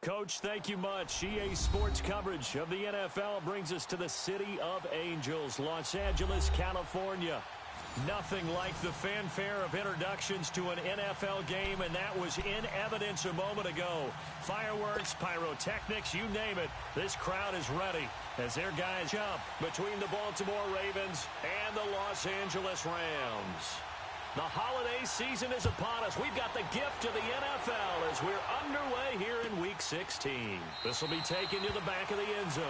Coach, thank you much. EA Sports coverage of the NFL brings us to the City of Angels, Los Angeles, California. Nothing like the fanfare of introductions to an NFL game, and that was in evidence a moment ago. Fireworks, pyrotechnics, you name it. This crowd is ready as their guys jump between the Baltimore Ravens and the Los Angeles Rams. The holiday season is upon us. We've got the gift of the NFL as we're underway here in Week 16. This will be taken to the back of the end zone.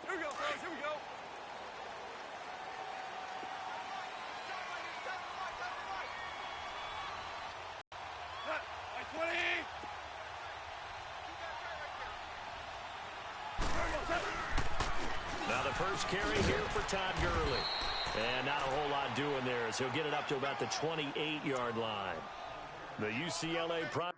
Here we go, boys. Here we go. Now the first carry here for Todd Gurley. And not a whole lot doing there as he'll get it up to about the 28-yard line. The UCLA product.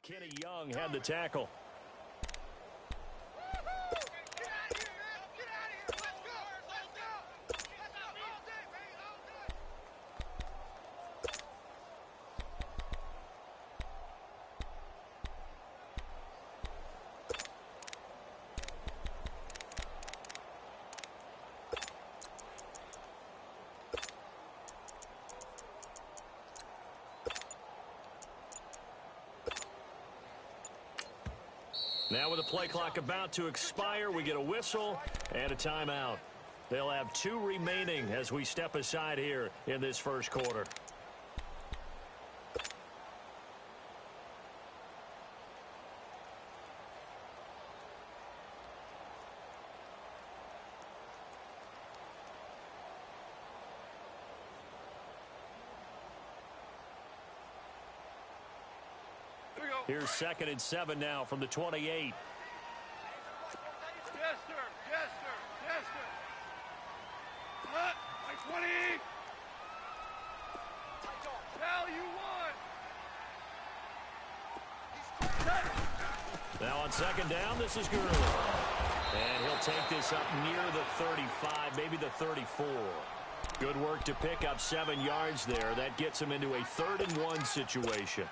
Kenny Young had the tackle. Now with the play clock about to expire, we get a whistle and a timeout. They'll have 2 remaining as we step aside here in this first quarter. Here's 2nd and 7 now from the 28. Yes, sir. Yes, sir. Yes, sir. My 20. Value 1. Now on 2nd down, this is Gurley. And he'll take this up near the 35, maybe the 34. Good work to pick up 7 yards there. That gets him into a 3rd and 1 situation.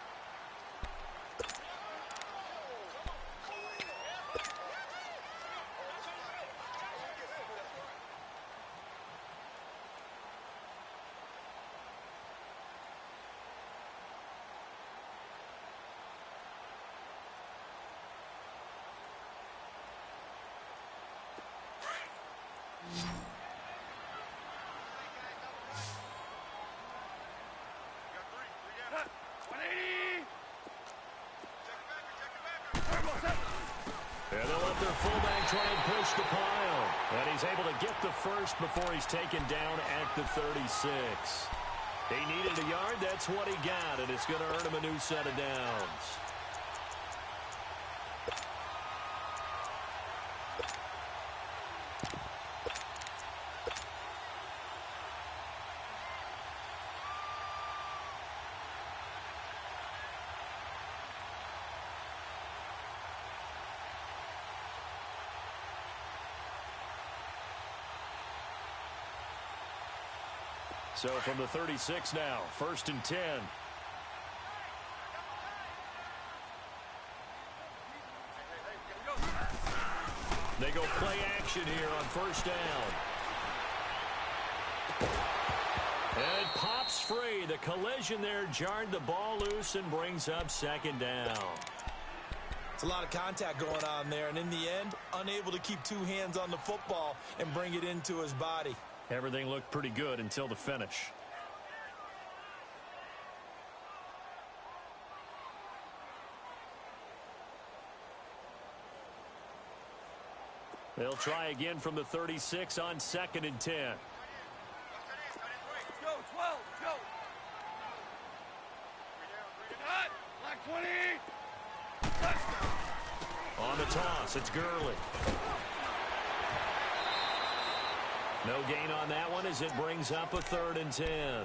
And they'll let their fullback try and push the pile. And he's able to get the first before he's taken down at the 36. He needed a yard. That's what he got, and it's going to earn him a new set of downs. So from the 36 now, 1st and 10. They go play action here on 1st down. And it pops free. The collision there jarred the ball loose and brings up 2nd down. It's a lot of contact going on there, and in the end, unable to keep 2 hands on the football and bring it into his body. Everything looked pretty good until the finish. They'll try again from the 36 on 2nd and 10. Go, 12, go. Hot, black 20. Let's go. On the toss, it's Gurley. No gain on that one as it brings up a 3rd and 10.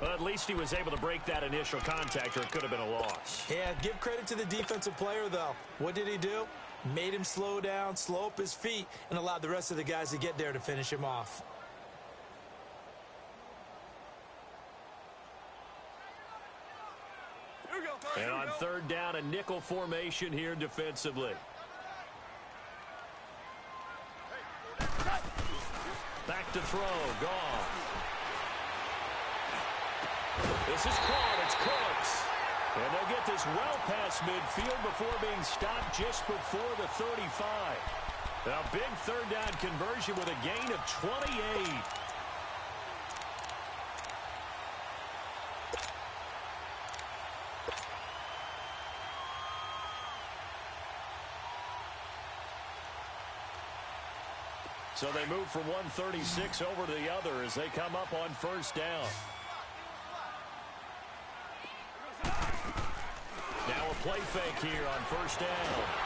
Well, at least he was able to break that initial contact, or it could have been a loss. Yeah, give credit to the defensive player, though. What did he do? Made him slow down, slow up his feet, and allowed the rest of the guys to get there to finish him off. Here we go, Coach. And on 3rd down, a nickel formation here defensively. Back to throw, Goff. This is caught, it's Cooks. And they'll get this well past midfield before being stopped just before the 35. A big 3rd down conversion with a gain of 28. So they move from 136 over to the other as they come up on 1st down. Now a play fake here on 1st down.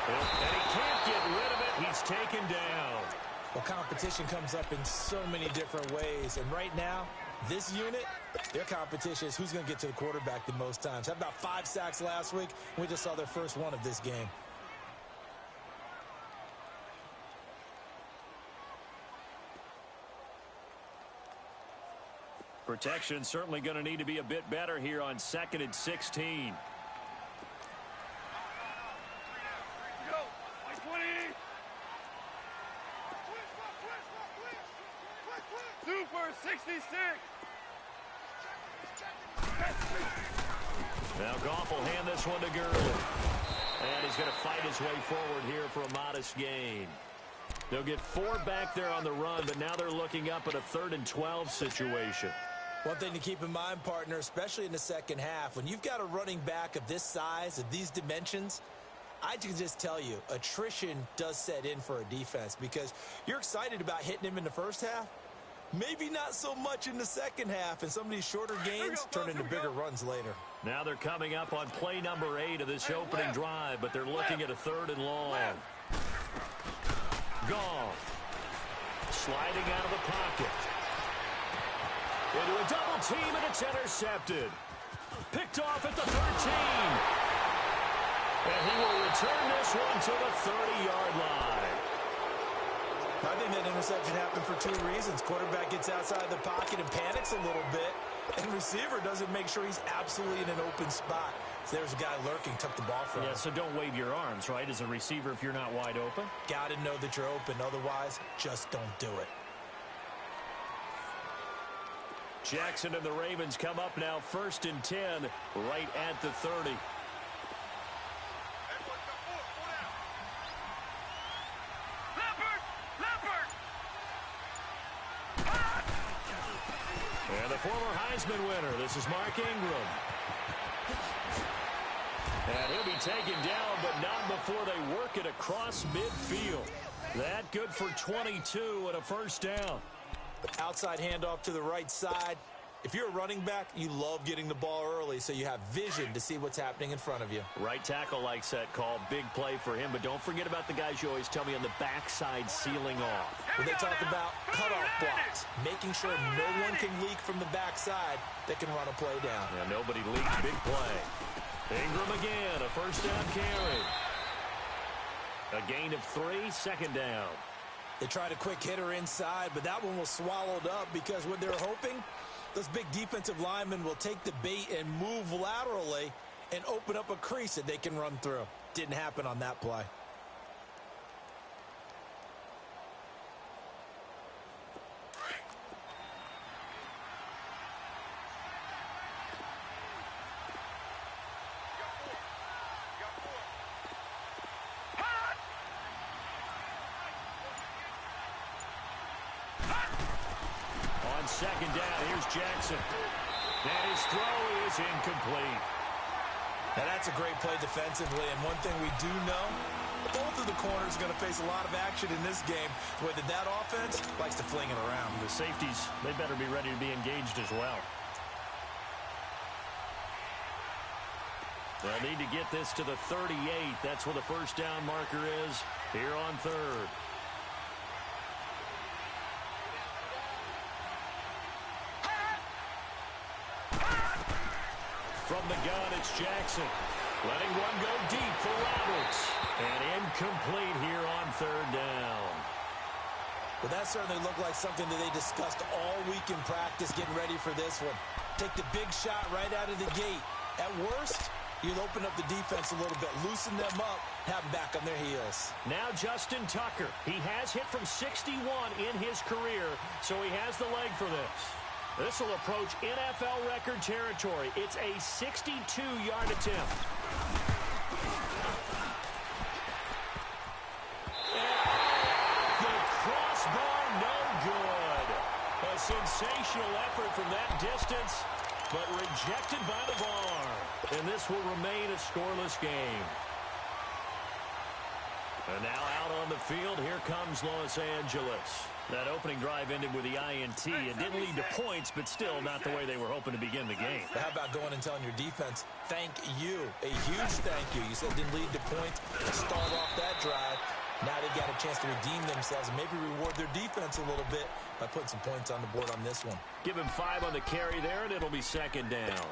And he can't get rid of it. He's taken down. Well, competition comes up in so many different ways. And right now, this unit, their competition is who's going to get to the quarterback the most times. Had about 5 sacks last week. We just saw their first one of this game. Protection certainly going to need to be a bit better here on 2nd and 16. Go, black 20. Super 66. Now Goff will hand this one to Gurley. And he's going to fight his way forward here for a modest gain. They'll get 4 back there on the run, but now they're looking up at a 3rd and 12 situation. One thing to keep in mind, partner, especially in the second half, when you've got a running back of this size, of these dimensions, I can just tell you, attrition does set in for a defense because you're excited about hitting him in the first half. Maybe not so much in the second half, and some of these shorter gains turn into bigger runs later. Now they're coming up on play number 8 of this opening drive, but they're looking at a 3rd and long. Goff sliding out of the pocket. Into a double team, and it's intercepted. Picked off at the 13. And he will return this one to the 30-yard line. I think that interception happened for 2 reasons. Quarterback gets outside the pocket and panics a little bit, and receiver doesn't make sure he's absolutely in an open spot. So there's a guy lurking, took the ball from him. Yeah, so don't wave your arms, right, as a receiver if you're not wide open? Got to know that you're open. Otherwise, just don't do it. Jackson and the Ravens come up now 1st and 10 right at the 30. And the former Heisman winner, this is Mark Ingram. And he'll be taken down, but not before they work it across midfield. That good for 22 and a 1st down. Outside handoff to the right side. If you're a running back, you love getting the ball early so you have vision to see what's happening in front of you. Right tackle likes that call. Big play for him, but don't forget about the guys you always tell me on the backside sealing off. When they talk about cutoff blocks, making sure no one can leak from the backside that can run a play down. Yeah, nobody leaked. Big play. Ingram again, a 1st down carry. A gain of 3, 2nd down. They tried a quick hitter inside, but that one was swallowed up because what they're hoping Those big defensive linemen will take the bait and move laterally and open up a crease that they can run through. Didn't happen on that play. Second down, here's Jackson. And his throw is incomplete. Now that's a great play defensively, and one thing we do know, both of the corners are going to face a lot of action in this game, where that offense likes to fling it around. The safeties, they better be ready to be engaged as well. They'll need to get this to the 38. That's where the first down marker is here on third. From the gun, it's Jackson. Letting one go deep for Roberts. And incomplete here on third down. Well, that certainly looked like something that they discussed all week in practice, getting ready for this one. Take the big shot right out of the gate. At worst, you'll open up the defense a little bit, loosen them up, have them back on their heels. Now Justin Tucker. He has hit from 61 in his career, so he has the leg for this. This will approach NFL record territory. It's a 62-yard attempt. And the crossbar, no good. A sensational effort from that distance, but rejected by the bar. And this will remain a scoreless game. And now out on the field, here comes Los Angeles. That opening drive ended with the INT. It didn't lead to points, but still not the way they were hoping to begin the game. How about going and telling your defense, thank you, a huge thank you. You said it didn't lead to points, start off that drive. Now they got a chance to redeem themselves and maybe reward their defense a little bit by putting some points on the board on this one. Give him 5 on the carry there, and it'll be second down.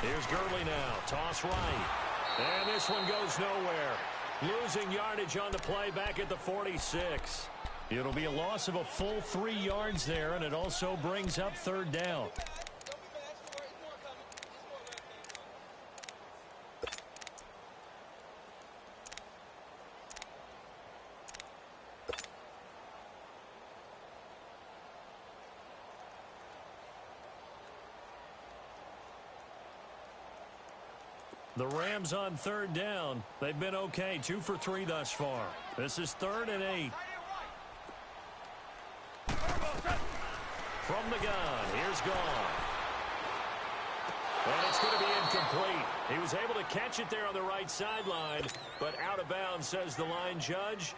Here's Gurley now. Toss right. And this one goes nowhere. Losing yardage on the play back at the 46. It'll be a loss of a full 3 yards there, and it also brings up third down. The Rams on third down. They've been okay. 2 for 3 thus far. This is 3rd and 8. From the gun, here's Gone. And it's going to be incomplete. He was able to catch it there on the right sideline, but out of bounds, says the line judge.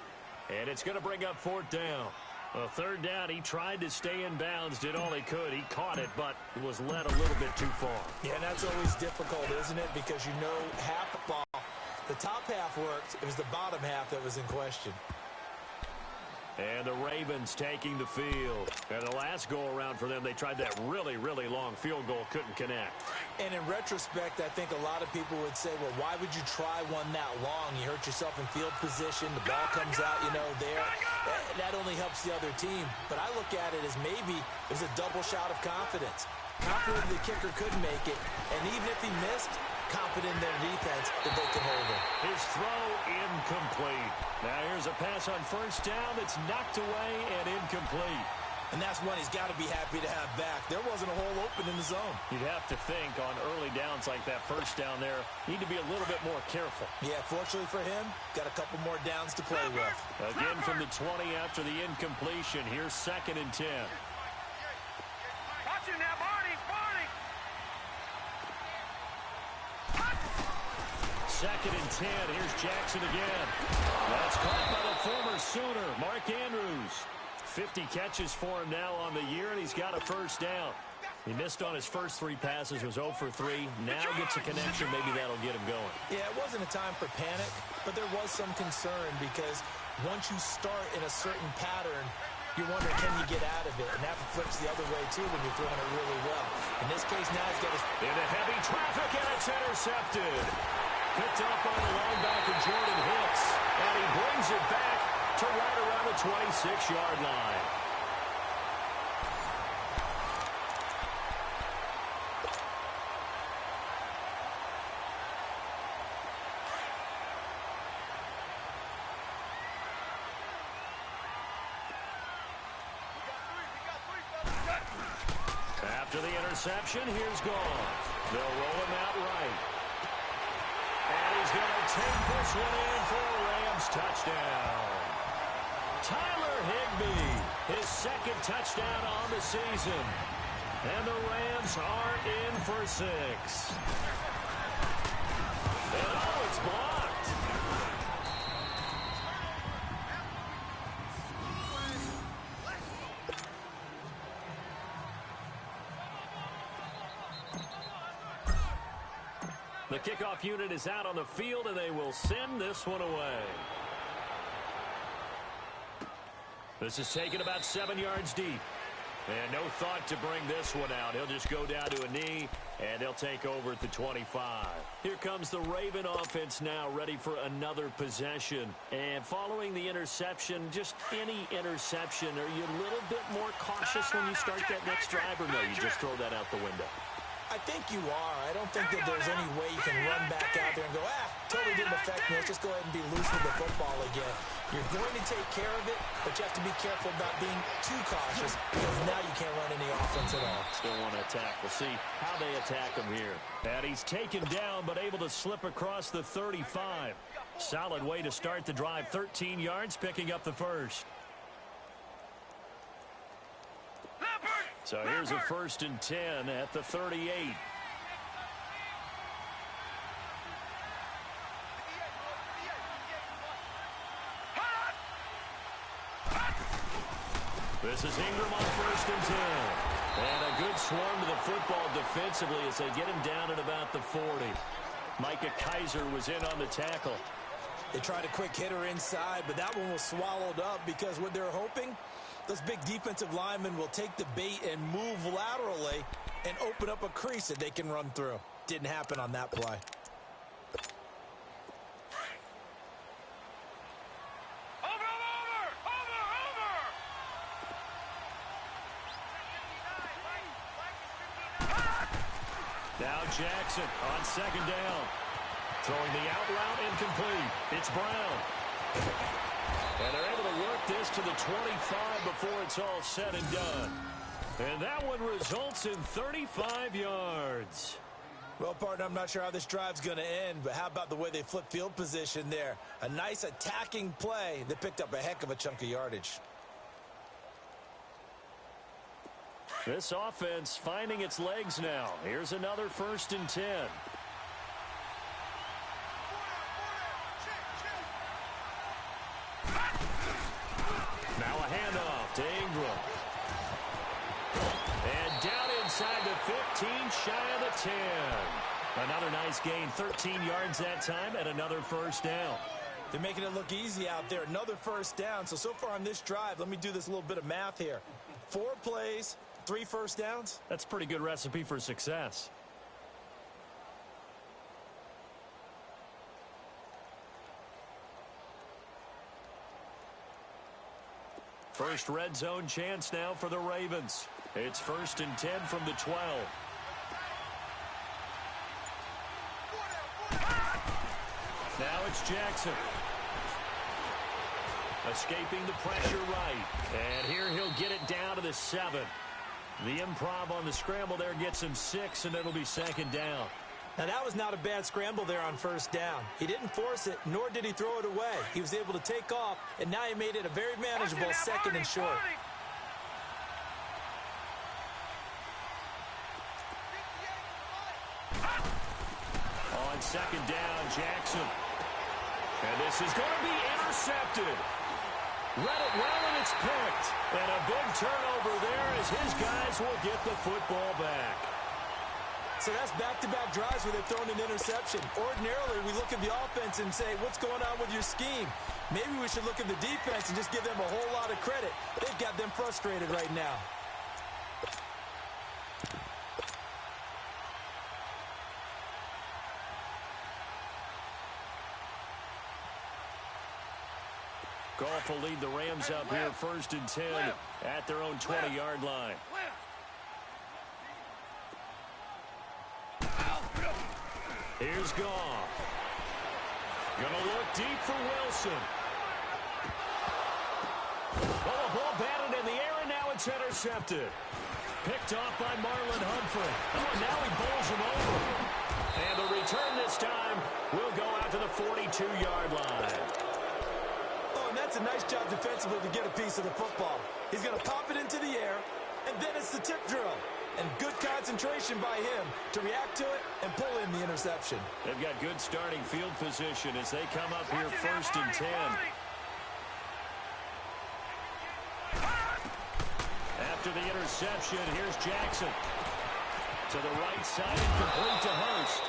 And it's going to bring up 4th down. Well, 3rd down, he tried to stay in bounds, did all he could. He caught it, but was led a little bit too far. Yeah, and that's always difficult, isn't it? Because you know half the ball, the top half worked. It was the bottom half that was in question. And the Ravens taking the field. And the last go-around for them, they tried that really, really long field goal, couldn't connect. And in retrospect, I think a lot of people would say, well, why would you try one that long? You hurt yourself in field position. The ball comes out, there. That only helps the other team. But I look at it as maybe it was a double shot of confidence. Confident the kicker could make it. And even if he missed, confident in their defense that they can hold it. His throw incomplete. Now here's a pass on first down that's knocked away and incomplete. And that's one he's got to be happy to have back. There wasn't a hole open in the zone. You'd have to think on early downs like that first down there, need to be a little bit more careful. Yeah, fortunately for him, got a couple more downs to play with. Again from the 20 after the incompletion. Here's 2nd and 10. Watch him now, Barney. 2nd and 10. Here's Jackson again. That's caught by the former Sooner, Mark Andrews. 50 catches for him now on the year, and he's got a first down. He missed on his first 3 passes, was 0 for 3. Now gets a connection. Maybe that'll get him going. Yeah, it wasn't a time for panic, but there was some concern because once you start in a certain pattern, you're wondering, can you get out of it? And that flips the other way, too, when you're throwing it really well. In this case, now he's got his... Into heavy traffic, and it's intercepted. Picked up by the linebacker, Jordan Hicks. And he brings it back to right around the 26-yard line. After the interception, here's Goff. They'll roll him out right. And he's going to take this one in for a Rams touchdown. Tyler Higbee, his second touchdown on the season. And the Rams are in for 6. And oh, it's blocked. The kickoff unit is out on the field, and they will send this one away. This is taken about 7 yards deep. And no thought to bring this one out. He'll just go down to a knee, and he'll take over at the 25. Here comes the Raven offense now, ready for another possession. And following the interception, just any interception, are you a little bit more cautious when you start that next drive, or no, you just throw that out the window? I think you are. I don't think that there's any way you can run back out there and go, totally didn't affect me. Let's just go ahead and be loose with the football again. You're going to take care of it, but you have to be careful about being too cautious because now you can't run any offense at all. Still want to attack. We'll see how they attack him here. And he's taken down, but able to slip across the 35. Solid way to start the drive. 13 yards, picking up the first. So here's a 1st and 10 at the 38. This is Ingram on 1st and 10. And a good swarm to the football defensively as they get him down at about the 40. Micah Kaiser was in on the tackle. They tried a quick hitter inside, but that one was swallowed up because what they're hoping, those big defensive linemen will take the bait and move laterally and open up a crease that they can run through. Didn't happen on that play. Now Jackson on 2nd down. Throwing the out route incomplete. It's Brown. And they're able to work this to the 25 before it's all said and done. And that one results in 35 yards. Well, partner, I'm not sure how this drive's going to end, but how about the way they flip field position there? A nice attacking play that picked up a heck of a chunk of yardage. This offense finding its legs now. Here's another 1st and 10. Now a handoff to Ingram. And down inside the 15, shy of the 10. Another nice gain, 13 yards that time, and another 1st down. They're making it look easy out there. Another 1st down. So far on this drive, let me do this little bit of math here. 4 plays, 3 1st downs. That's a pretty good recipe for success. First red zone chance now for the Ravens. It's 1st and 10 from the 12. Now it's Jackson. Escaping the pressure right. And here he'll get it down to the 7. The improv on the scramble there gets him 6, and it'll be 2nd down. Now, that was not a bad scramble there on 1st down. He didn't force it, nor did he throw it away. He was able to take off, and now he made it a very manageable 2nd and short. On 2nd down, Jackson. And this is going to be intercepted. Read it well, and it's picked. And a big turnover there as his guys will get the football back. So that's back-to-back drives where they've thrown an interception. Ordinarily, we look at the offense and say, what's going on with your scheme? Maybe we should look at the defense and just give them a whole lot of credit. They've got them frustrated right now. Goff will lead the Rams up here 1st and 10 at their own 20-yard line. Here's Goff. Gonna look deep for Wilson. Oh, the ball batted in the air, and now it's intercepted. Picked off by Marlon Humphrey. Oh, and now he bowls him over. And the return this time will go out to the 42-yard line. Oh, and that's a nice job defensively to get a piece of the football. He's going to pop it into the air, and then it's the tip drill. And good concentration by him to react to it and pull in the interception. They've got good starting field position as they come up here 1st and 10. After the interception, here's Jackson. To the right side and complete to Hurst.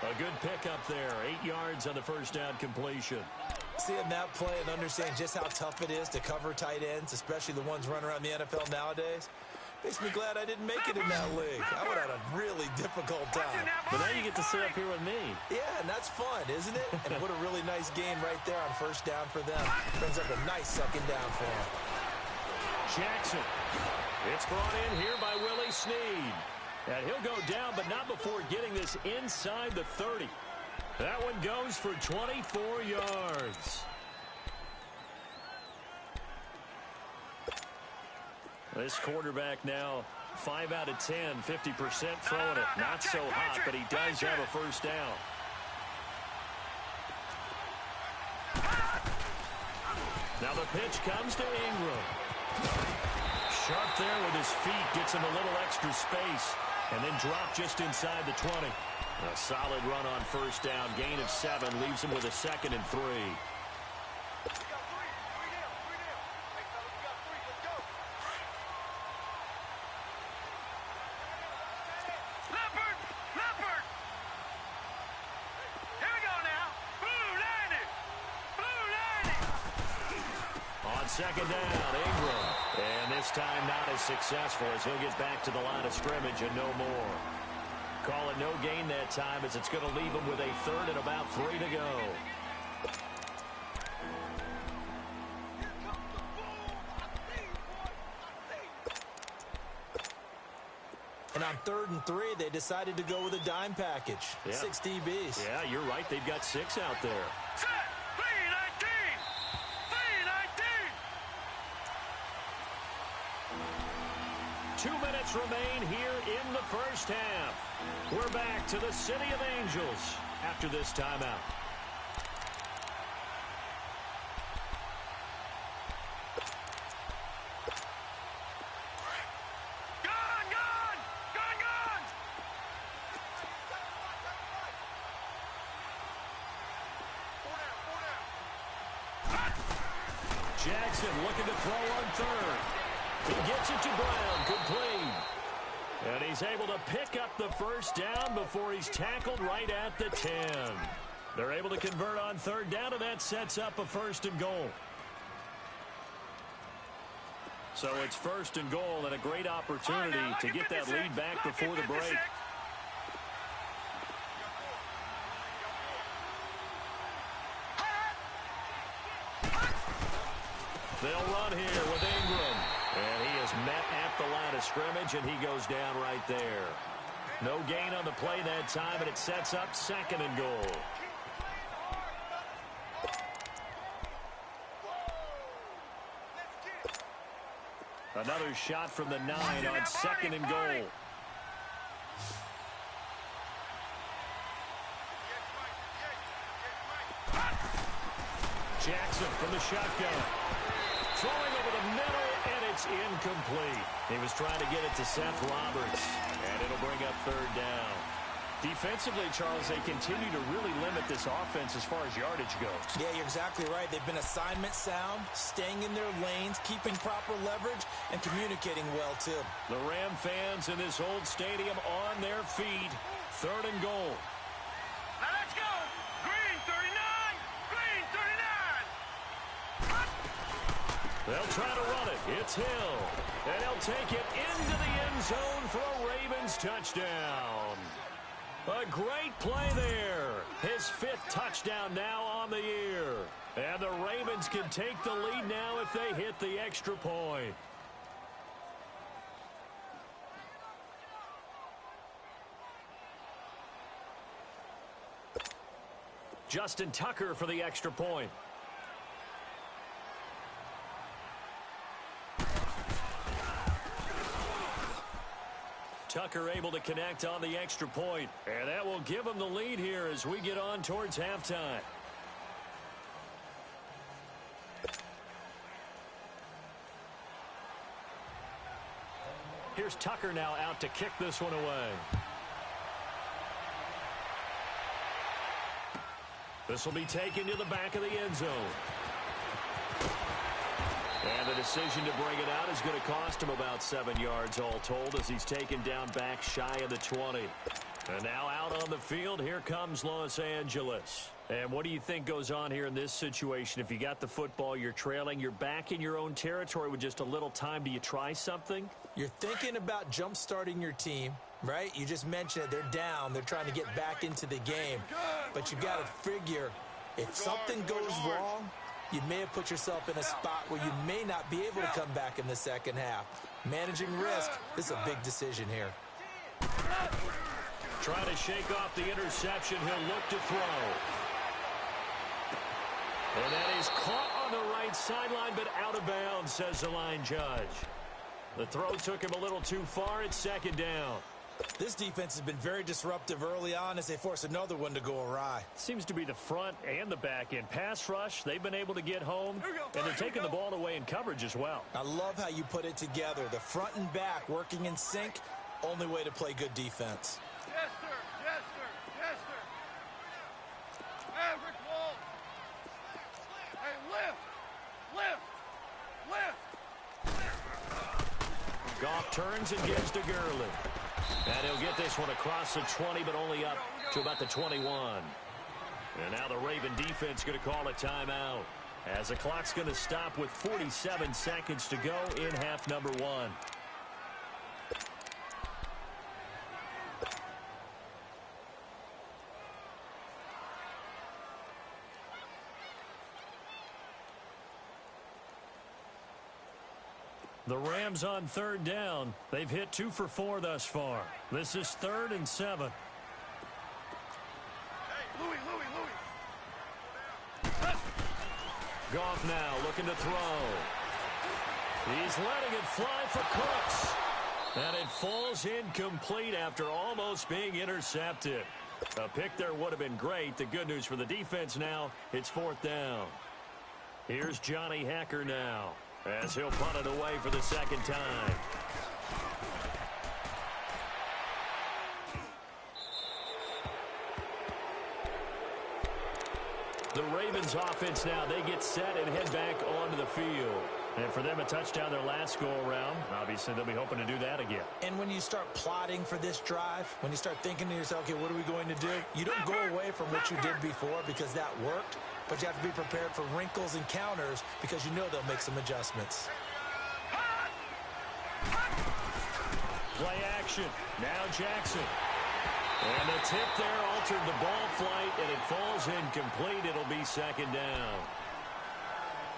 A good pickup there. 8 yards on the first down completion. Seeing that play and understanding just how tough it is to cover tight ends, especially the ones running around the NFL nowadays, makes me glad I didn't make it in that league. I would have had a really difficult time. But now you get to sit up here with me. Yeah, and that's fun, isn't it? And what a really nice game right there on 1st down for them. Brings up a nice 2nd down for them. Jackson. It's brought in here by Willie Snead. And he'll go down, but not before getting this inside the 30. That one goes for 24 yards. This quarterback now 5 out of 10, 50% throwing it. Not so hot, but he does have a 1st down. Now the pitch comes to Ingram. Sharp there with his feet, gets him a little extra space, and then drop just inside the 20. A solid run on 1st down, gain of 7, leaves him with a 2nd and 3. Second down, Ingram. And this time not as successful as he'll get back to the line of scrimmage and no more. Call it no gain that time as it's going to leave him with a 3rd and about 3 to go. And on 3rd and 3, they decided to go with a dime package. Yeah. 6 DBs. Yeah, you're right. They've got 6 out there. 2 minutes remain here in the 1st half. We're back to the City of Angels after this timeout. Jackson looking to throw on 3rd. He gets it to Brown, complete. And he's able to pick up the 1st down before he's tackled right at the 10. They're able to convert on 3rd down, and that sets up a 1st and goal. So it's 1st and goal and a great opportunity to get that lead back before the break. They'll run here with Ingram. And he is met at the line of scrimmage, and he goes down right there. No gain on the play that time, and it sets up 2nd and goal. Another shot from the 9 on 2nd and goal. Jackson from the shotgun. Throwing over the middle, and it's incomplete. He was trying to get it to Seth Roberts, and it'll bring up 3rd down. Defensively, Charles, they continue to really limit this offense as far as yardage goes. Yeah, you're exactly right. They've been assignment sound, staying in their lanes, keeping proper leverage, and communicating well, too. The Ram fans in this old stadium on their feet. 3rd and goal. Now let's go. Green 39. Green 39. They'll try to run it. It's Hill. And he'll take it into the end zone for a Ravens touchdown. A great play there. His 5th touchdown now on the year. And the Ravens can take the lead now if they hit the extra point. Justin Tucker for the extra point. Tucker able to connect on the extra point, and that will give him the lead here as we get on towards halftime. Here's Tucker now out to kick this one away. This will be taken to the back of the end zone. And the decision to bring it out is going to cost him about 7 yards all told as he's taken down back shy of the 20. And now out on the field, here comes Los Angeles. And what do you think goes on here in this situation? If you got the football, you're trailing, you're back in your own territory with just a little time. Do you try something? You're thinking about jump-starting your team, right? You just mentioned it. They're down. They're trying to get back into the game. But you've got to figure if something goes wrong, you may have put yourself in a spot where you may not be able to come back in the second half. Managing risk, this is a big decision here. Trying to shake off the interception. He'll look to throw. And that is caught on the right sideline, but out of bounds, says the line judge. The throw took him a little too far. It's 2nd down. This defense has been very disruptive early on as they force another one to go awry. Seems to be the front and the back end. Pass rush, they've been able to get home, and they're taking the ball away in coverage as well. I love how you put it together. The front and back working in sync, only way to play good defense. Yes, sir. Yes, sir. Yes, sir. Maverick wall. Hey, lift. Goff turns and gives to Gurley. And he'll get this one across the 20, but only up to about the 21. And now the Raven defense going to call a timeout as the clock's going to stop with 47 seconds to go in half number 1. The Rams on 3rd down. They've hit 2 for 4 thus far. This is 3rd and 7. Hey, Louis. Goff now looking to throw. He's letting it fly for Cooks. And it falls incomplete after almost being intercepted. A pick there would have been great. The good news for the defense now, it's 4th down. Here's Johnny Hecker now, as he'll punt it away for the 2nd time. The Ravens offense now, they get set and head back onto the field. And for them, a touchdown their last go-around. Obviously, they'll be hoping to do that again. And when you start plotting for this drive, when you start thinking to yourself, okay, what are we going to do? You don't go away from what you did before because that worked, but you have to be prepared for wrinkles and counters because you know they'll make some adjustments. Play action. Now Jackson. And the tip there altered the ball flight, and it falls incomplete. It'll be 2nd down.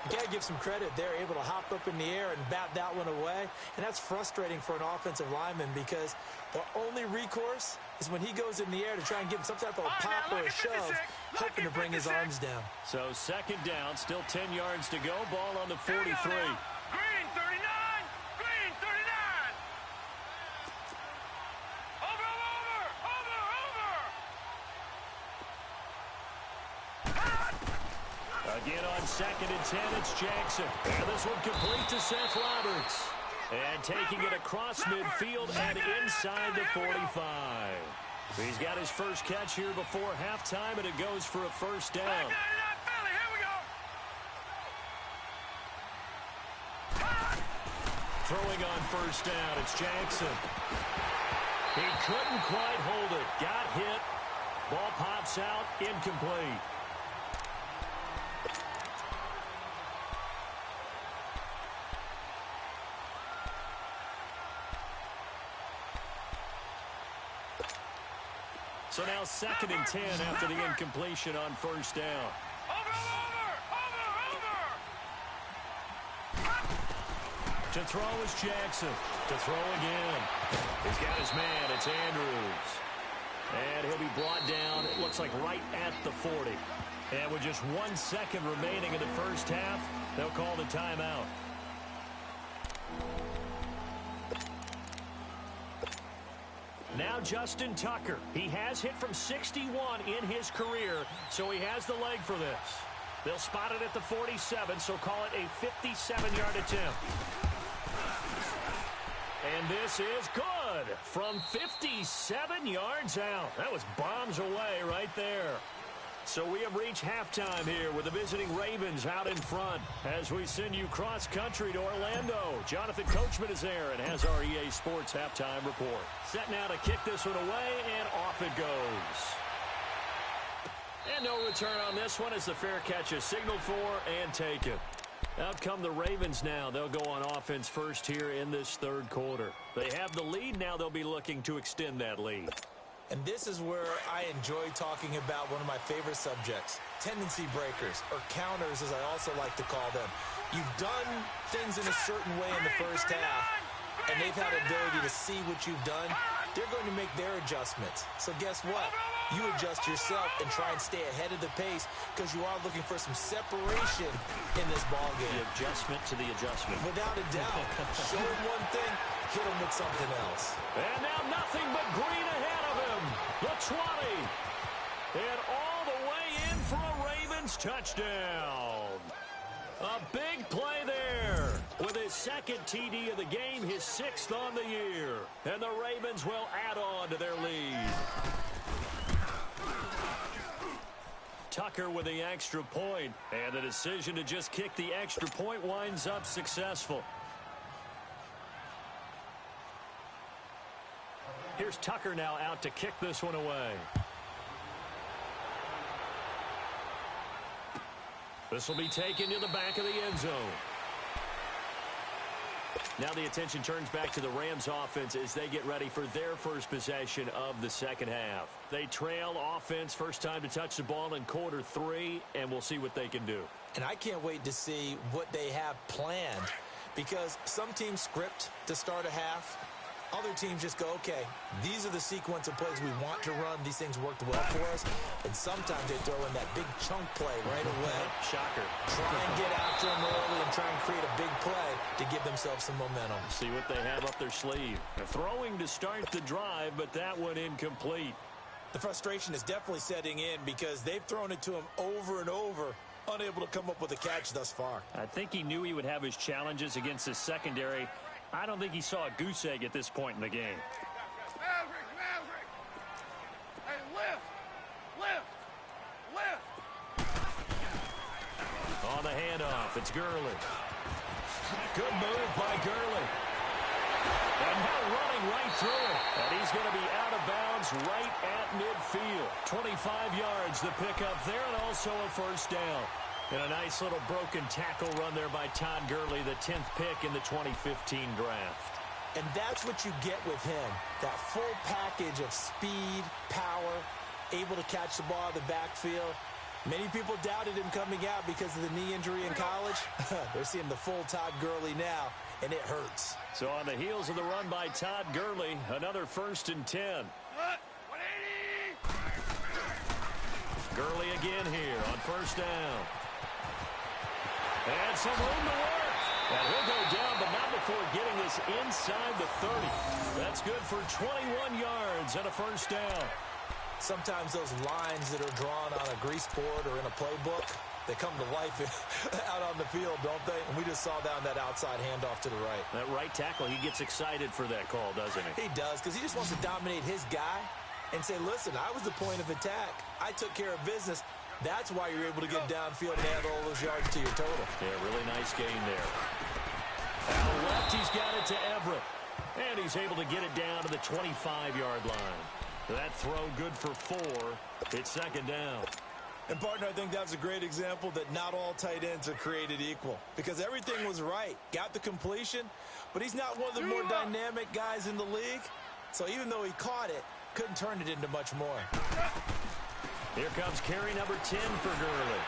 You got to give some credit. They're able to hop up in the air and bat that one away. And that's frustrating for an offensive lineman because the only recourse is when he goes in the air to try and give him some type of a pop or a shove, hoping to bring his arms down. So 2nd down, still 10 yards to go. Ball on the 43. Green 39. Green 39. Over. Again on 2nd and 10, it's Jackson. And this one complete to Seth Roberts. And taking it across midfield and inside the 45. He's got his first catch here before halftime, and it goes for a first down. Philly, here we go. Throwing on first down, it's Jackson. He couldn't quite hold it. Got hit. Ball pops out, incomplete. So now 2nd and 10 after the incompletion on first down. To throw is Jackson. To throw again. He's got his man. It's Andrews. And he'll be brought down, it looks like right at the 40. And with just 1 second remaining in the first half, they'll call the timeout. Now Justin Tucker. He has hit from 61 in his career, so he has the leg for this. They'll spot it at the 47, so call it a 57-yard attempt. And this is good from 57 yards out. That was bombs away right there. So we have reached halftime here with the visiting Ravens out in front as we send you cross-country to Orlando. Jonathan Coachman is there and has our EA Sports halftime report. Set now to kick this one away, and off it goes. And no return on this one as the fair catch is signaled for and taken. Out come the Ravens now. They'll go on offense first here in this third quarter. They have the lead. Now they'll be looking to extend that lead. And this is where I enjoy talking about one of my favorite subjects, tendency breakers, or counters as I also like to call them. You've done things in a certain way in the first half, and they've had the ability to see what you've done. They're going to make their adjustments. So guess what? You adjust yourself and try and stay ahead of the pace because you are looking for some separation in this ballgame. The adjustment to the adjustment. Without a doubt. Show him one thing, hit him with something else. And now nothing but green ahead of him. The 20. And all the way in for a Ravens touchdown. A big play there. With his second TD of the game, his 6th on the year. And the Ravens will add on to their lead. Tucker with the extra point, and the decision to just kick the extra point winds up successful. Here's Tucker now out to kick this one away. This will be taken to the back of the end zone. Now the attention turns back to the Rams offense as they get ready for their first possession of the second half. They trail offense, first time to touch the ball in quarter 3, and we'll see what they can do. And I can't wait to see what they have planned because some teams script to start a half. Other teams just go, okay, these are the sequence of plays we want to run. These things worked well for us. And sometimes they throw in that big chunk play right away. Shocker. Try and get after them early and try and create a big play to give themselves some momentum. See what they have up their sleeve. They're throwing to start the drive, but that one incomplete. The frustration is definitely setting in because they've thrown it to him over and over, unable to come up with a catch thus far. I think he knew he would have his challenges against his secondary. I don't think he saw a goose egg at this point in the game. Maverick. Hey, lift. On the handoff, it's Gurley. Good move by Gurley. And now running right through it. And he's going to be out of bounds right at midfield. 25 yards the pickup there, and also a first down. And a nice little broken tackle run there by Todd Gurley, the 10th pick in the 2015 draft. And that's what you get with him, that full package of speed, power, able to catch the ball out of the backfield. Many people doubted him coming out because of the knee injury in college. They're seeing the full Todd Gurley now, and it hurts. So on the heels of the run by Todd Gurley, another 1st and 10. 180. Gurley again here on first down. And some room to work. And he'll go down, but not before getting this inside the 30. That's good for 21 yards and a first down. Sometimes those lines that are drawn on a grease board or in a playbook, they come to life out on the field, don't they? And we just saw down that outside handoff to the right. That right tackle, he gets excited for that call, doesn't he? He does, because he just wants to dominate his guy. and say, listen, I was the point of attack. I took care of business. That's why you're able to get downfield and add all those yards to your total. Yeah, really nice gain there. Out left, he's got it to Everett. And he's able to get it down to the 25-yard line. That throw good for 4. It's second down. And, partner, I think that's a great example that not all tight ends are created equal. Because everything was right. Got the completion, but he's not one of the more dynamic guys in the league. So even though he caught it, couldn't turn it into much more. Here comes carry number 10 for Gurley.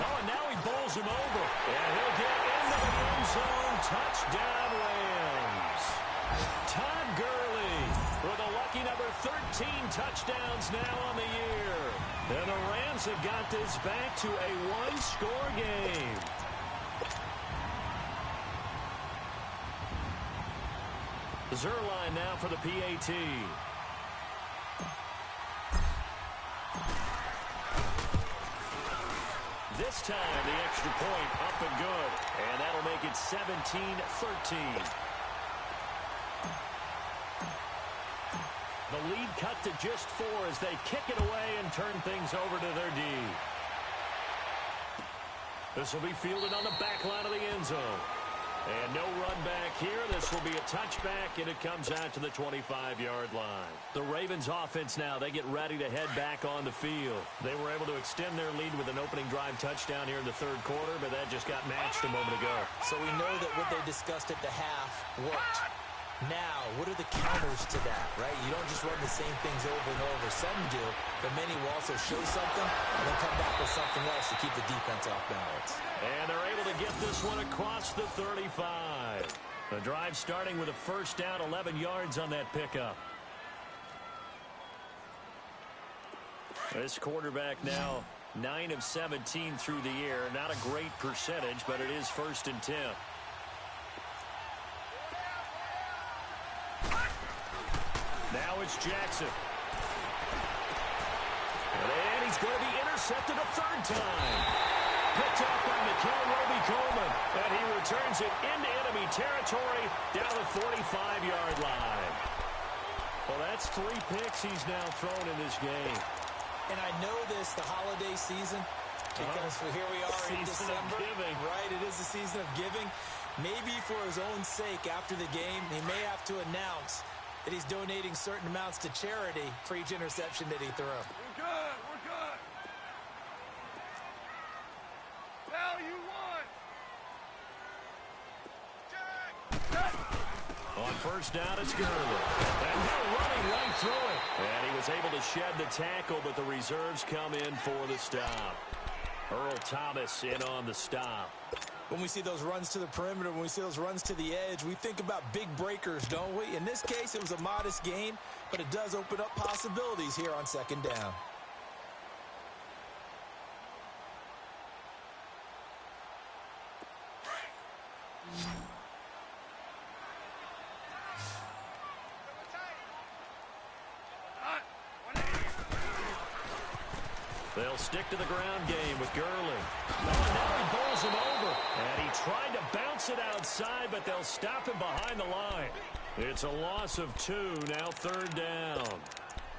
Oh, and now he bowls him over. And he'll get into the end zone. Touchdown, Rams. Todd Gurley with a lucky number 13 touchdowns now on the year. And the Rams have got this back to a one-score game. Zerline now for the PAT. This time, the extra point up and good. And that'll make it 17-13. The lead cut to just 4 as they kick it away and turn things over to their D. This will be fielded on the back line of the end zone. And no run back here. This will be a touchback, and it comes out to the 25-yard line. The Ravens offense now, they get ready to head back on the field. They were able to extend their lead with an opening drive touchdown here in the third quarter, but that just got matched a moment ago. So we know that what they discussed at the half worked. Now, what are the counters to that, right? You don't just run the same things over and over. Some do, but many will also show something and then come back with something else to keep the defense off balance. And they're able to get this one across the 35. The drive starting with a first down, 11 yards on that pickup. This quarterback now 9 of 17 through the air. Not a great percentage, but it is 1st and 10. Now it's Jackson. And he's going to be intercepted a third time. Picked up by Mikhail Roby-Coleman. And he returns it into enemy territory down the 45-yard line. Well, that's 3 picks he's now thrown in this game. And I know this, the holiday season, because here we are in December. Right, it is the season of giving. Maybe for his own sake after the game, he may have to announce that he's donating certain amounts to charity for each interception that he threw. We're good. We're good. Now you won. On first down, it's Gurley. And they're running right through it. And he was able to shed the tackle, but the reserves come in for the stop. Earl Thomas in on the stop. When we see those runs to the perimeter, when we see those runs to the edge, we think about big breakers, don't we? In this case, it was a modest gain, but it does open up possibilities here on second down. They'll stick to the ground game with Gurley. Oh, now he bowls him over. And he tried to bounce it outside, but they'll stop him behind the line. It's a loss of 2, now third down.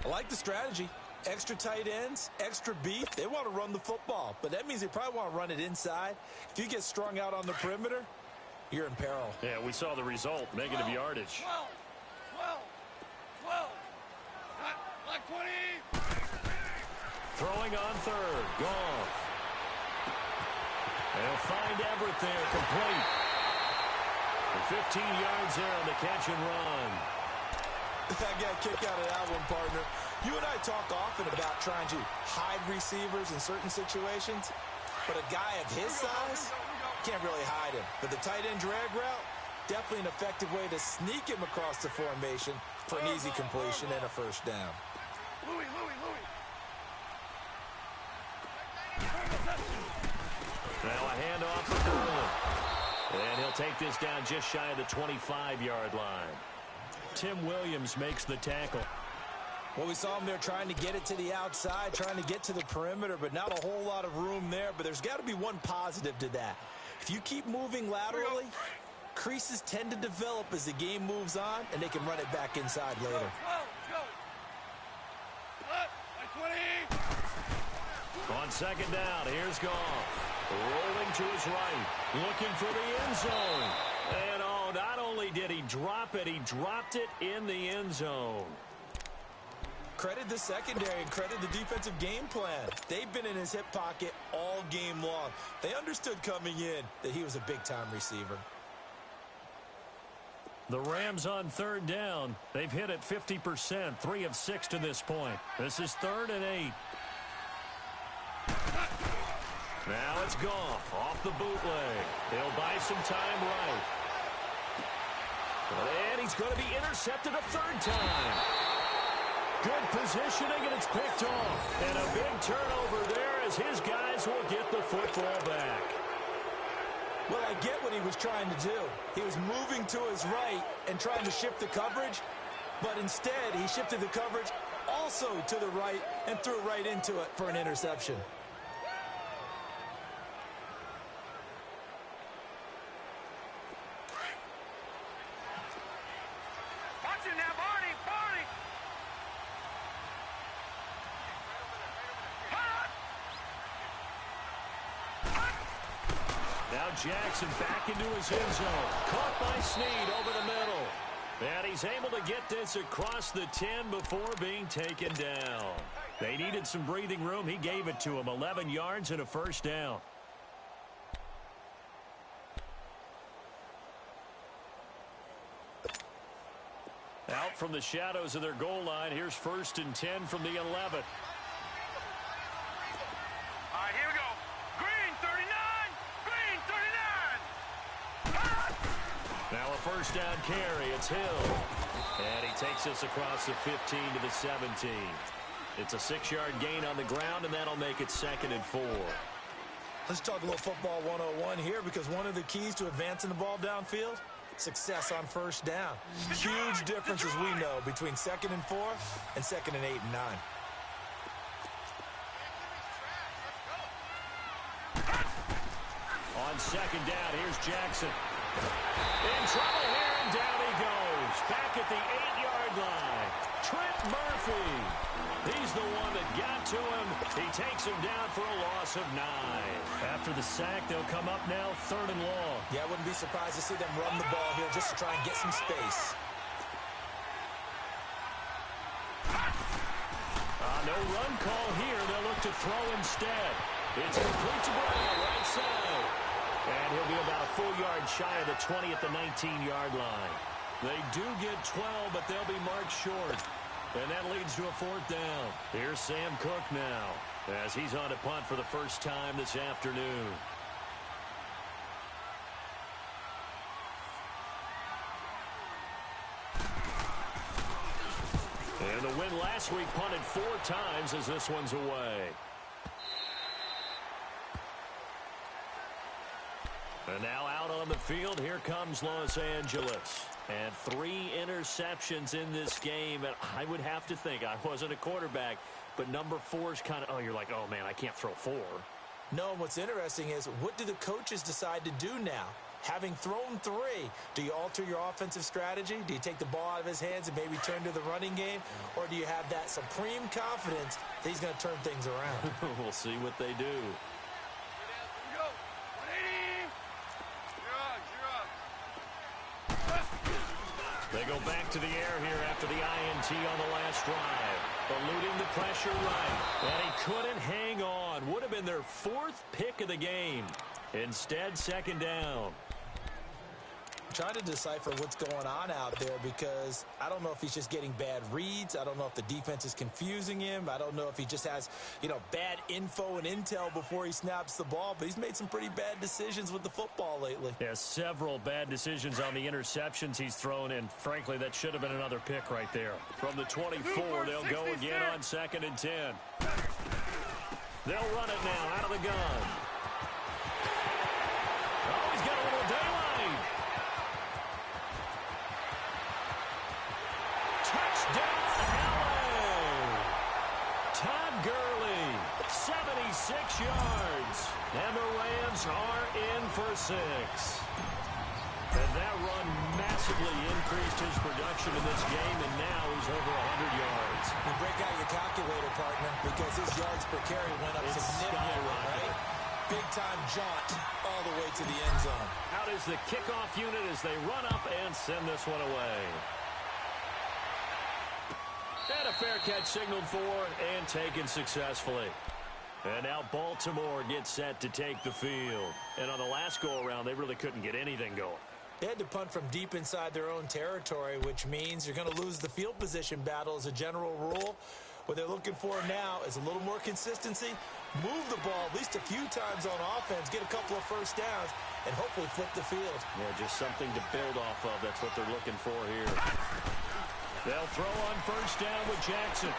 I like the strategy. Extra tight ends, extra beef. They want to run the football, but that means they probably want to run it inside. If you get strung out on the perimeter, you're in peril. Yeah, we saw the result, negative yardage. 12. Not 20. Throwing on third. Goff. They'll find Everett there, complete. 15 yards there on the catch and run. I got a kick out of that one, partner. You and I talk often about trying to hide receivers in certain situations, but a guy of his size can't really hide him. But the tight end drag route, definitely an effective way to sneak him across the formation for an easy completion and a first down. Louis. Now a handoff for Gurley. And he'll take this down just shy of the 25-yard line. Tim Williams makes the tackle. Well, we saw him there trying to get it to the outside, trying to get to the perimeter, but not a whole lot of room there. But there's got to be one positive to that. If you keep moving laterally, Creases tend to develop as the game moves on, and they can run it back inside later. Go. Like 20. On second down, here's Goff. Rolling to his right, looking for the end zone. And oh, not only did he drop it, he dropped it in the end zone. Credit the secondary and credit the defensive game plan. They've been in his hip pocket all game long. They understood coming in that he was a big-time receiver. The Rams on third down. They've hit it 50%, 3 of 6 to this point. This is 3rd and 8. Now it's Goff off the bootleg. He'll buy some time right. And he's going to be intercepted a 3rd time. Good positioning, and it's picked off. And a big turnover there as his guys will get the football back. Well, I get what he was trying to do. He was moving to his right and trying to shift the coverage, but instead he shifted the coverage also to the right and threw right into it for an interception. Watch it now, Barney. Now Jackson back into his end zone. Caught by Snead over the middle. And he's able to get this across the 10 before being taken down. They needed some breathing room. He gave it to him. 11 yards and a 1st down. Out from the shadows of their goal line. Here's 1st and 10 from the 11. All right, here we go. Green 39. Now a 1st down carry. It's Hill. And he takes this across the 15 to the 17. It's a 6-yard gain on the ground, and that'll make it 2nd and 4. Let's talk a little football 101 here, because one of the keys to advancing the ball downfield, success on 1st down. Huge difference, as we know, between 2nd and 4 and 2nd and 8 and 9. On 2nd down, here's Jackson. In trouble here, and down he goes. Back at the 8-yard line. Trent Murphy. He's the one that got to him. He takes him down for a loss of 9. After the sack, they'll come up now 3rd and long. Yeah, I wouldn't be surprised to see them run the ball here just to try and get some space. No run call here. They'll look to throw instead. It's complete to Brown, right side. And he'll be about a full yard shy of the 20 at the 19-yard line. They do get 12, but they'll be marked short. And that leads to a 4th down. Here's Sam Cook now as he's on to punt for the first time this afternoon. And the win last week punted 4 times as this one's away. And now out on the field, here comes Los Angeles. And 3 interceptions in this game. And I would have to think, I wasn't a quarterback, but number 4 is kind of, oh, you're like, oh, man, I can't throw 4. No, what's interesting is, what do the coaches decide to do now? Having thrown 3, do you alter your offensive strategy? Do you take the ball out of his hands and maybe turn to the running game? Or do you have that supreme confidence that he's going to turn things around? We'll see what they do. They go back to the air here after the INT on the last drive. Eluding the pressure right. And he couldn't hang on. Would have been their 4th pick of the game. Instead, 2nd down. I'm trying to decipher what's going on out there, because I don't know if he's just getting bad reads. I don't know if the defense is confusing him. I don't know if he just has, bad info and intel before he snaps the ball. But he's made some pretty bad decisions with the football lately. Yeah, several bad decisions on the interceptions he's thrown, and frankly, that should have been another pick right there. From the 24, they'll go again on 2nd and 10. They'll run it now out of the gun. Oh, he's got a little daylight. Touchdown, LA! Todd Gurley, 76 yards. And the Rams are in for 6. And that run massively increased his production in this game, and now he's over 100 yards. You break out your calculator, partner, because his yards per carry went up significantly, right? Big-time jaunt all the way to the end zone. Out is the kickoff unit as they run up and send this one away. And a fair catch signaled for and taken successfully. And now Baltimore gets set to take the field. And on the last go-around, they really couldn't get anything going. They had to punt from deep inside their own territory, which means you're going to lose the field position battle as a general rule. What they're looking for now is a little more consistency, move the ball at least a few times on offense, get a couple of first downs, and hopefully flip the field. Yeah, just something to build off of. That's what they're looking for here. They'll throw on first down with Jackson.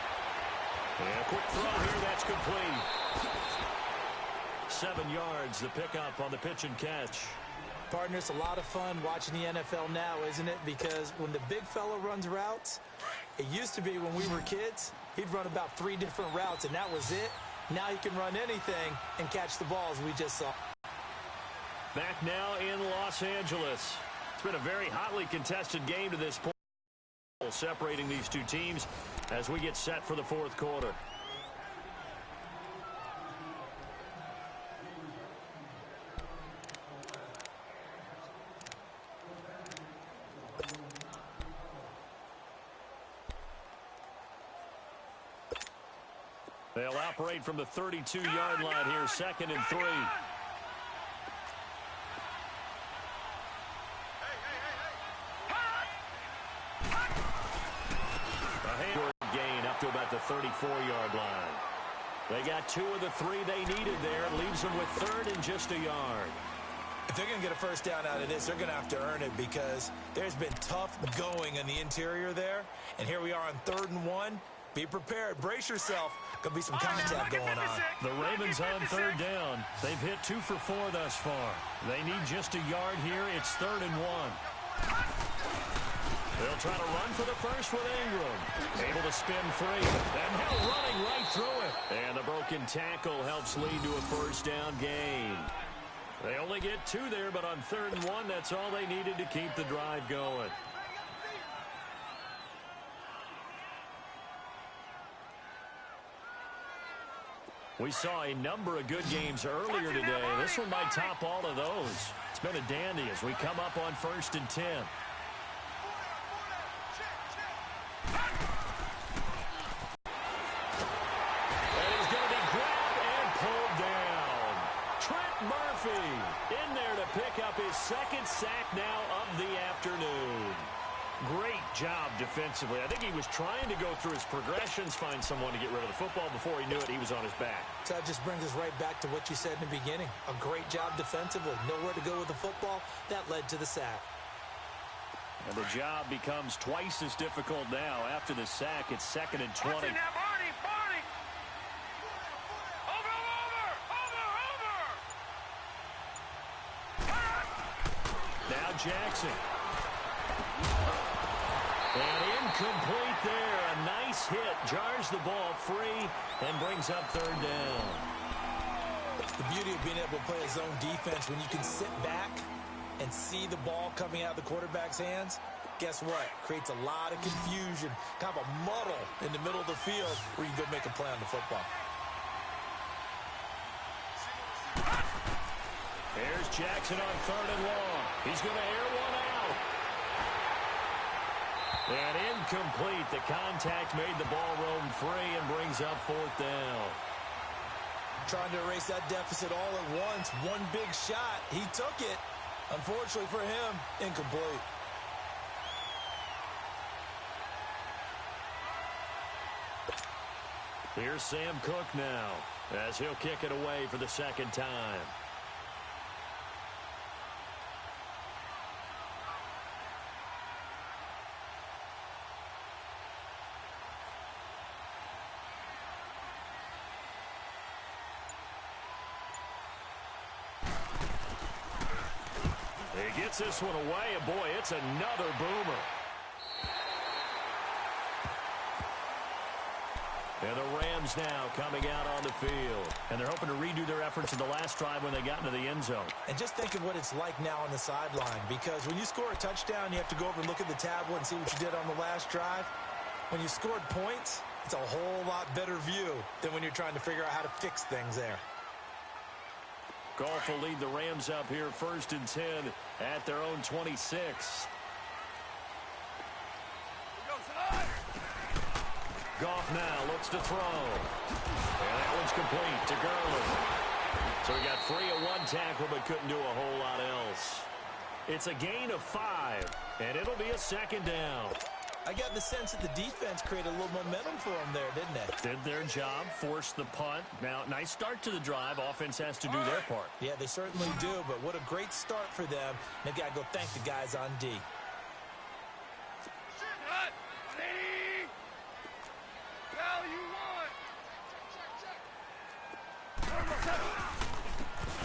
And a quick throw here, that's complete. 7 yards, the pickup on the pitch and catch. Partner, it's a lot of fun watching the NFL now, isn't it? Because when the big fella runs routes, it used to be when we were kids, he'd run about 3 different routes, and that was it. Now he can run anything and catch the ball, as we just saw. Back now in Los Angeles. It's been a very hotly contested game to this point, separating these two teams as we get set for the fourth quarter. They'll operate from the 32-yard line here, 2nd and 3. A handward gain up to about the 34-yard line. They got 2 of the 3 they needed there. Leaves them with 3rd and just a yard. If they're going to get a first down out of this, they're going to have to earn it because there's been tough going in the interior there. And here we are on 3rd and 1. Be prepared. Brace yourself. Going to be some contact going on. The Ravens on 3rd down. They've hit 2 for 4 thus far. They need just a yard here. It's 3rd and 1. They'll try to run for the first with Ingram. Able to spin free. And now running right through it. And the broken tackle helps lead to a first down gain. They only get 2 there, but on 3rd and 1, that's all they needed to keep the drive going. We saw a number of good games earlier today. This one might top all of those. It's been a dandy as we come up on 1st and 10. And he's going to be grabbed and pulled down. Trent Murphy in there to pick up his 2nd sack now of the afternoon. Great job defensively. I think he was trying to go through his progressions, find someone to get rid of the football. Before he knew it, he was on his back. So that just brings us right back to what you said in the beginning. A great job defensively. Nowhere to go with the football. That led to the sack. And the job becomes twice as difficult now. After the sack, it's 2nd and 20. Barney! Over! Now Jackson. And incomplete there. A nice hit. Jars the ball free and brings up 3rd down. The beauty of being able to play a zone defense when you can sit back and see the ball coming out of the quarterback's hands, guess what? Creates a lot of confusion, kind of a muddle in the middle of the field where you can go make a play on the football. Here's Jackson on 3rd and long. He's going to air one out. And incomplete. The contact made the ball roam free and brings up 4th down. Trying to erase that deficit all at once. One big shot. He took it. Unfortunately for him, incomplete. Here's Sam Cook now as he'll kick it away for the 2nd time. He gets this one away, and boy, it's another boomer. And the Rams now coming out on the field. And they're hoping to redo their efforts in the last drive when they got into the end zone. And just think of what it's like now on the sideline, because when you score a touchdown, you have to go over and look at the tablet and see what you did on the last drive. When you scored points, it's a whole lot better view than when you're trying to figure out how to fix things there. Goff will lead the Rams up here 1st and 10 at their own 26. Goff now looks to throw. And that one's complete to Gurley. So he got free of one tackle but couldn't do a whole lot else. It's a gain of 5, and it'll be a 2nd down. I got the sense that the defense created a little momentum for them there, didn't they? Did their job, forced the punt. Now, nice start to the drive. Offense has to do their part. Yeah, they certainly do, but what a great start for them. They've got to go thank the guys on D.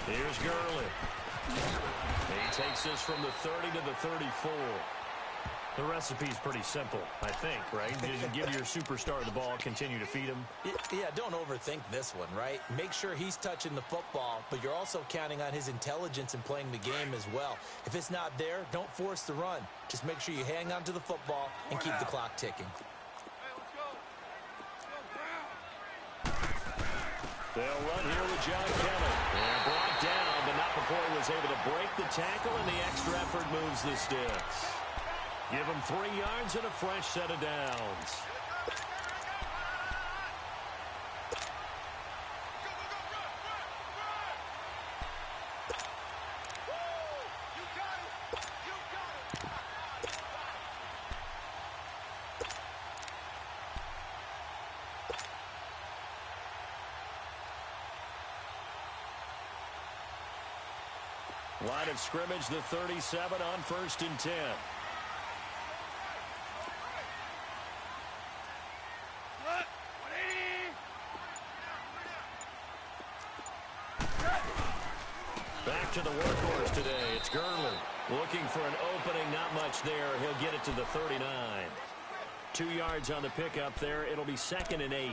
Here's Gurley. He takes this from the 30 to the 34. The recipe's pretty simple, I think, right? You just give your superstar the ball, continue to feed him. Yeah, don't overthink this one, right? Make sure he's touching the football, but you're also counting on his intelligence in playing the game as well. If it's not there, don't force the run. Just make sure you hang on to the football and keep the clock ticking. They'll run here with John Kelly. And brought down, but not before he was able to break the tackle, and the extra effort moves the sticks. Give him 3 yards and a fresh set of downs. Line of scrimmage, the 37 on 1st and 10. Back to the workhorse today. It's Gurley. Looking for an opening, not much there. He'll get it to the 39. 2 yards on the pickup there. It'll be 2nd and 8.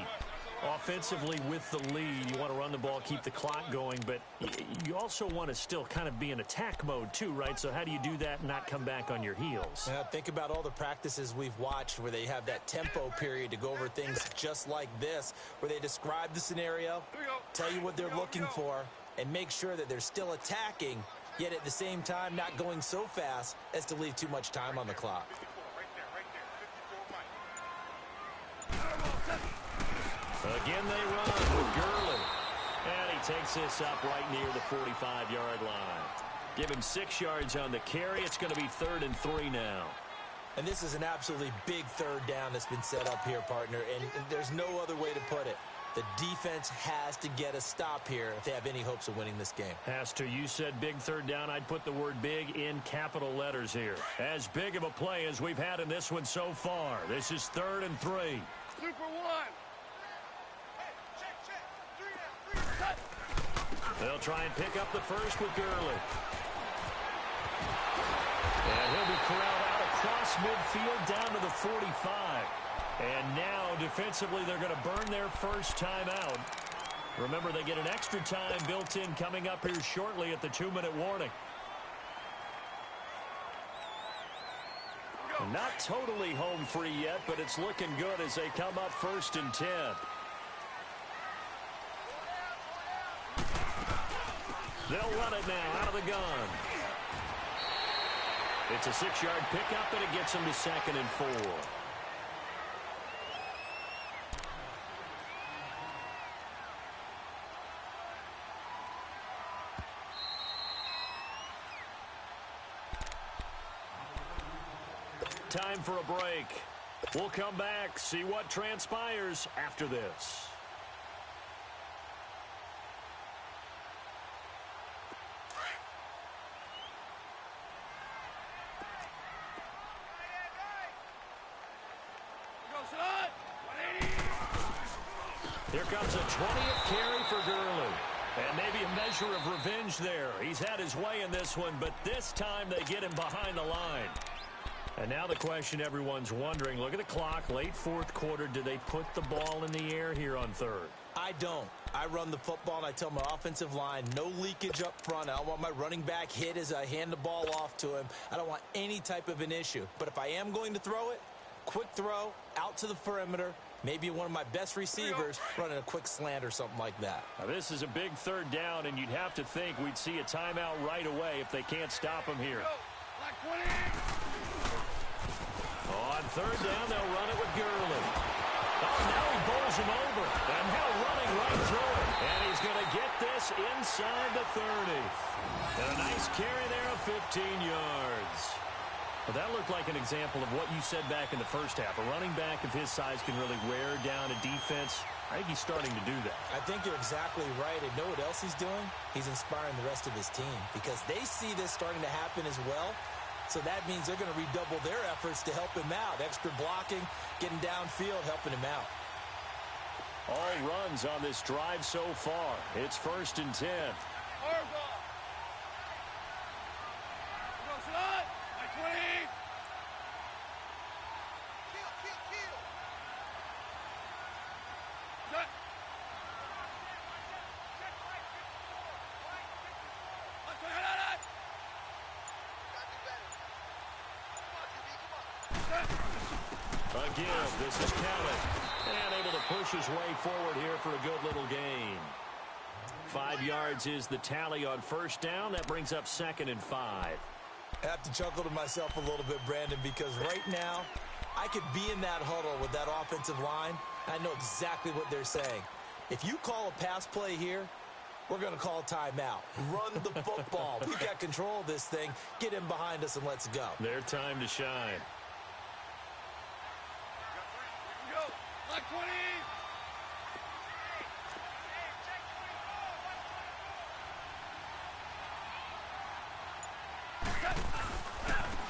Offensively with the lead, you want to run the ball, keep the clock going, but you also want to still kind of be in attack mode too, right? So how do you do that and not come back on your heels? Now, think about all the practices we've watched where they have that tempo period to go over things just like this, where they describe the scenario, tell you what they're looking for, and make sure that they're still attacking, yet at the same time not going so fast as to leave too much time on the clock. Again, they run with Gurley. And he takes this up right near the 45-yard line. Give him 6 yards on the carry. It's going to be 3rd and 3 now. And this is an absolutely big 3rd down that's been set up here, partner, and there's no other way to put it. The defense has to get a stop here if they have any hopes of winning this game. Has to. You said big 3rd down. I'd put the word big in capital letters here. As big of a play as we've had in this one so far. This is 3rd and 3. Super 1. They'll try and pick up the first with Gurley. And he'll be corralled out across midfield down to the 45. And now, defensively, they're going to burn their first time out. Remember, they get an extra time built in coming up here shortly at the 2-minute warning. Not totally home free yet, but it's looking good as they come up 1st and 10. They'll run it now out of the gun. It's a 6-yard pickup, and it gets them to 2nd and 4. Time for a break. We'll come back, see what transpires after this. Here comes a 20th carry for Gurley. And maybe a measure of revenge there. He's had his way in this one, but this time they get him behind the line. And now the question everyone's wondering, look at the clock, late fourth quarter, do they put the ball in the air here on third? I don't. I run the football, and I tell my offensive line, no leakage up front. I don't want my running back hit as I hand the ball off to him. I don't want any type of an issue. But if I am going to throw it, quick throw, out to the perimeter, maybe one of my best receivers running a quick slant or something like that. Now, this is a big third down, and you'd have to think we'd see a timeout right away if they can't stop him here. On third down, they'll run it with Gurley. Oh, now he bowls him over. And now running right through it. And he's going to get this inside the 30. And a nice carry there of 15 yards. Well, that looked like an example of what you said back in the first half. A running back of his size can really wear down a defense. I think he's starting to do that. I think you're exactly right. And know what else he's doing? He's inspiring the rest of his team because they see this starting to happen as well. So that means they're going to redouble their efforts to help him out. Extra blocking, getting downfield, helping him out. All runs on this drive so far. It's 1st and 10. Again, this is Kelly. And able to push his way forward here for a good little gain. 5 yards is the tally on first down. That brings up 2nd and 5. I have to chuckle to myself a little bit, Brandon, because right now I could be in that huddle with that offensive line. I know exactly what they're saying. If you call a pass play here, we're going to call a timeout. Run the football. We've got control of this thing. Get in behind us and let's go. Their time to shine.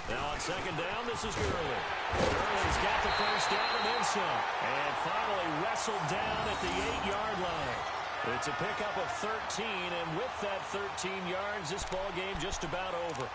Now on second down, this is Gurley. Gurley's got the first down and then some. And finally wrestled down at the 8-yard line. It's a pickup of 13, and with that 13 yards, this ball game just about over.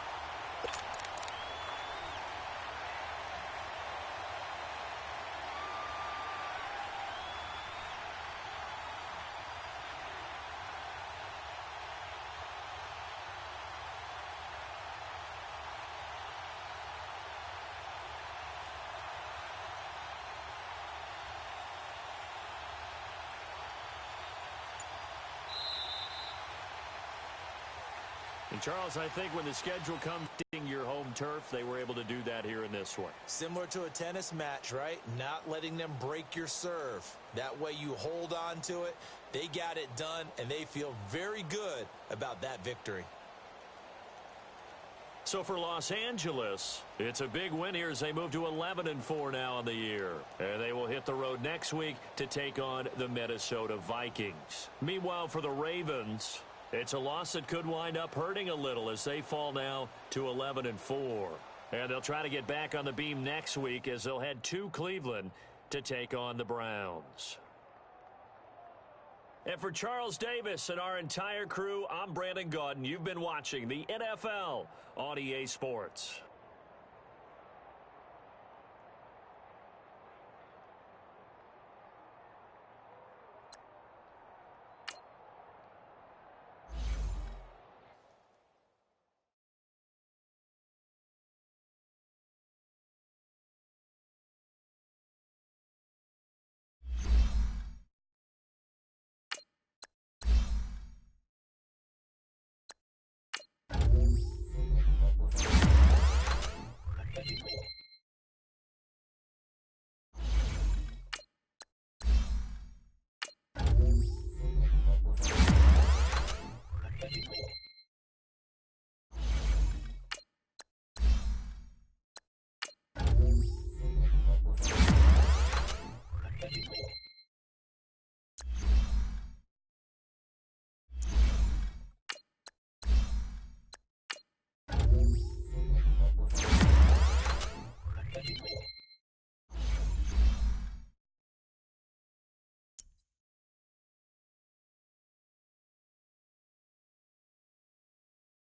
And Charles, I think when the schedule comes to your home turf, they were able to do that here in this one. Similar to a tennis match, right? Not letting them break your serve. That way you hold on to it. They got it done, and they feel very good about that victory. So for Los Angeles, it's a big win here as they move to 11-4 now in the year. And they will hit the road next week to take on the Minnesota Vikings. Meanwhile, for the Ravens, it's a loss that could wind up hurting a little as they fall now to 11-4. And they'll try to get back on the beam next week as they'll head to Cleveland to take on the Browns. And for Charles Davis and our entire crew, I'm Brandon Gaudin. You've been watching the NFL on EA Sports.